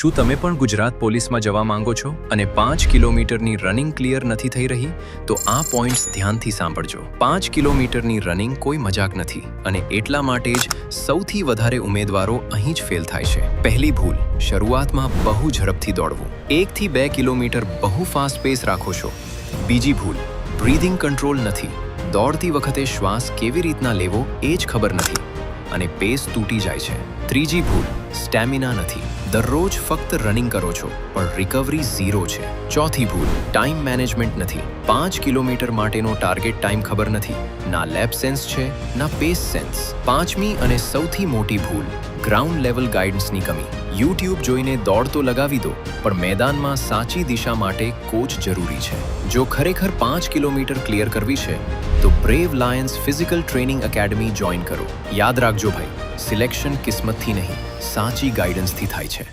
શું તમે પણ ગુજરાત પોલીસમાં જવા માંગો છો અને 5 કિલોમીટરની રનિંગ ક્લિયર નથી થઈ રહી? તો આ પોઈન્ટ્સ ધ્યાનથી સાંભળજો. 5 કિલોમીટરની રનિંગ કોઈ મજાક નથી અને એટલા માટે જ સૌથી વધારે ઉમેદવારો અહીં જ ફેલ થાય છે. પહેલી ભૂલ, શરૂઆતમાં બહુ ઝડપથી દોડવું. 1 થી 2 કિલોમીટર બહુ ફાસ્ટ પેસ રાખો છો. બીજી ભૂલ, બ્રીધિંગ કંટ્રોલ નથી. દોડતી વખતે શ્વાસ કેવી રીતના લેવો એ જ ખબર નથી અને પેસ તૂટી જાય છે. ત્રીજી ભૂલ, સ્ટેમિના નથી. દરરોજ ફક્ત રનિંગ કરો છો પણ રિકવરી ઝીરો છે. ચોથી ભૂલ, ટાઈમ મેનેજમેન્ટ નથી. 5 કિલોમીટર માટેનો ટાર્ગેટ ટાઈમ ખબર નથી. ના લેપ સેન્સ છે ના પેસ સેન્સ. પાંચમી અને સૌથી મોટી ભૂલ, ગ્રાઉન્ડ લેવલ ગાઈડન્સની કમી. યુટ્યુબ જોઈને દોડ તો લગાવી દો પણ મેદાનમાં સાચી દિશા માટે કોચ જરૂરી છે. જો ખરેખર 5 કિલોમીટર ક્લિયર કરવી છે તો brave Lions physical training academy join કરો. યાદ રાખજો ભાઈ, સિલેક્શન કિસ્મતથી નહીં, સાચી ગાઈડન્સથી થાય છે.